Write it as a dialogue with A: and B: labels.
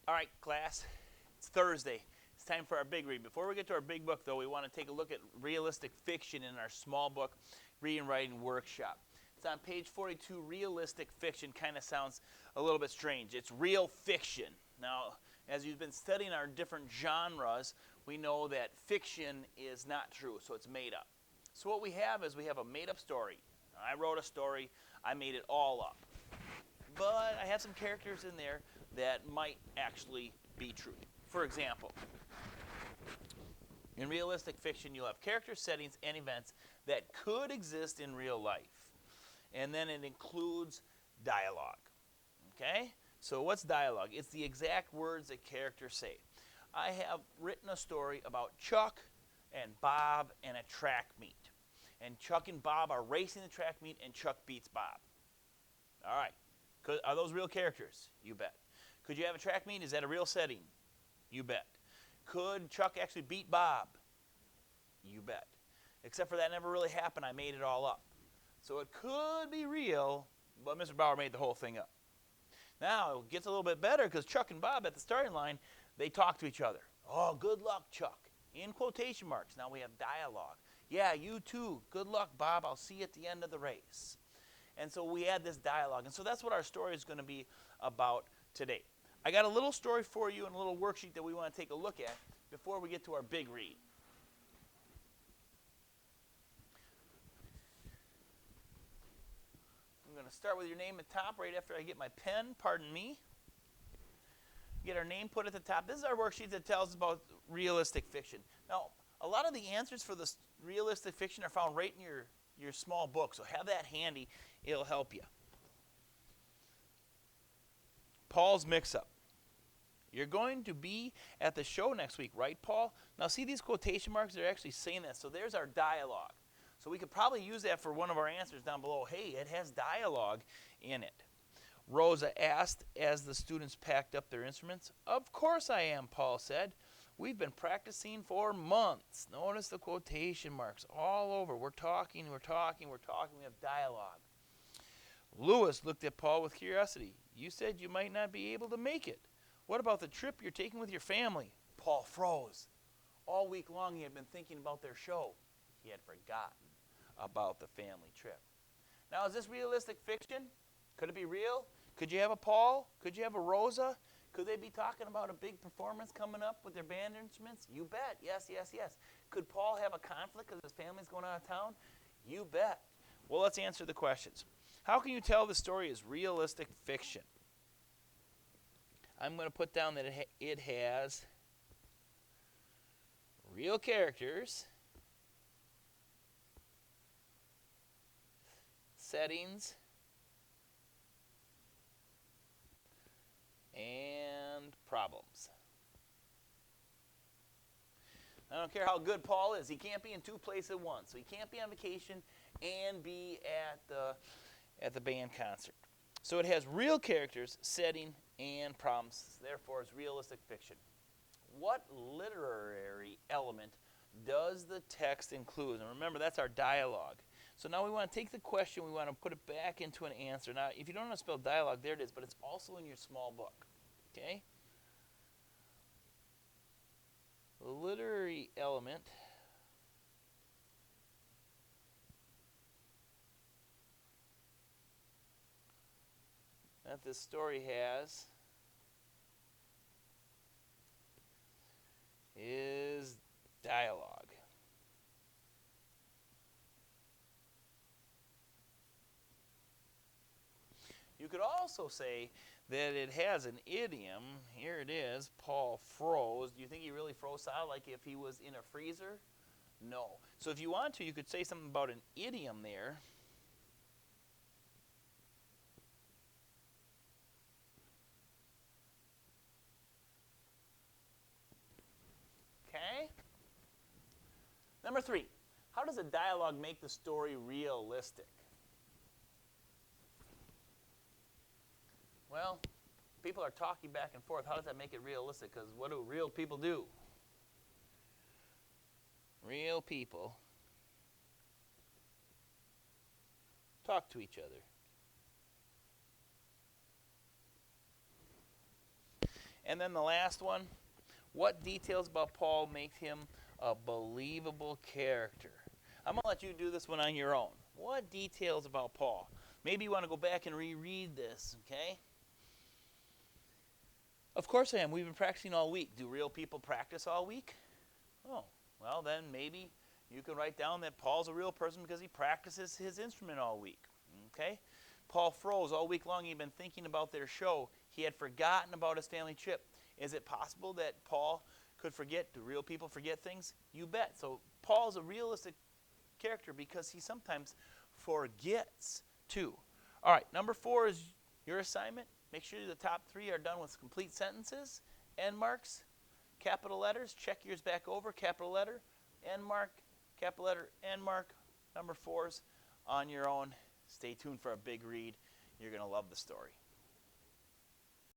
A: All right, class, it's Thursday. It's time for our big read. Before we get to our big book, though, we want to take a look at realistic fiction in our small book, Reading and Writing Workshop. It's on page 42. Realistic fiction kind of sounds a little bit strange. It's real fiction. Now, as you've been studying our different genres, we know that fiction is not true, so it's made up. So what we have is we have a made-up story. I wrote a story. I made it all up. But I have some characters in there that might actually be true. For example, in realistic fiction, you'll have characters, settings, and events that could exist in real life. And then it includes dialogue. Okay? So what's dialogue? It's the exact words that characters say. I have written a story about Chuck and Bob and a track meet. And Chuck and Bob are racing the track meet, and Chuck beats Bob. All right. Are those real characters? You bet. Could you have a track meet? Is that a real setting? You bet. Could Chuck actually beat Bob? You bet. Except for that never really happened. I made it all up. So it could be real, but Mr. Bauer made the whole thing up. Now, it gets a little bit better because Chuck and Bob at the starting line, they talk to each other. Oh, good luck, Chuck. In quotation marks. Now we have dialogue. Yeah, you too. Good luck, Bob. I'll see you at the end of the race. And so we add this dialogue. And so that's what our story is going to be about today. I got a little story for you and a little worksheet that we want to take a look at before we get to our big read. I'm going to start with your name at the top right after I get my pen. Pardon me. Get our name put at the top. This is our worksheet that tells us about realistic fiction. Now, a lot of the answers for this realistic fiction are found right in your small book, so have that handy. It'll help you. Paul's mix-up. You're going to be at the show next week, right, Paul? Now, see these quotation marks? They're actually saying that. So there's our dialogue. So we could probably use that for one of our answers down below. Hey, it has dialogue in it. Rosa asked as the students packed up their instruments. Of course I am, Paul said. We've been practicing for months. Notice the quotation marks all over. We're talking. We have dialogue. Lewis looked at Paul with curiosity. You said you might not be able to make it. What about the trip you're taking with your family? Paul froze. All week long he had been thinking about their show. He had forgotten about the family trip. Now, is this realistic fiction? Could it be real? Could you have a Paul? Could you have a Rosa? Could they be talking about a big performance coming up with their band instruments? You bet. Yes, yes, yes. Could Paul have a conflict because his family's going out of town? You bet. Well, let's answer the questions. How can you tell the story is realistic fiction? I'm going to put down that it has real characters, settings, and problems. I don't care how good Paul is. He can't be in two places at once. So he can't be on vacation and be at the band concert. So it has real characters, setting, and problems. Therefore, it's realistic fiction. What literary element does the text include? And remember, that's our dialogue. So now we want to take the question, we want to put it back into an answer. Now, if you don't know how to spell dialogue, there it is, but it's also in your small book. Okay? The literary element that this story has is dialogue. You could also say that it has an idiom. Here it is. Paul froze. Do you think he really froze solid like if he was in a freezer? No. So if you want to, you could say something about an idiom there. Okay? Number 3. How does a dialogue make the story realistic? Well, people are talking back and forth. How does that make it realistic? Because what do real people do? Real people talk to each other. And then the last one, what details about Paul make him a believable character? I'm going to let you do this one on your own. What details about Paul? Maybe you want to go back and reread this, okay? Of course I am. We've been practicing all week. Do real people practice all week? Oh, well then maybe you can write down that Paul's a real person because he practices his instrument all week, okay? Paul froze all week long. He'd been thinking about their show. He had forgotten about his family trip. Is it possible that Paul could forget? Do real people forget things? You bet. So Paul's a realistic character because he sometimes forgets too. All right, number 4 is your assignment. Make sure the top 3 are done with complete sentences, end marks, capital letters. Check yours back over, capital letter, end mark, capital letter, end mark. Number 4's on your own. Stay tuned for a big read. You're going to love the story.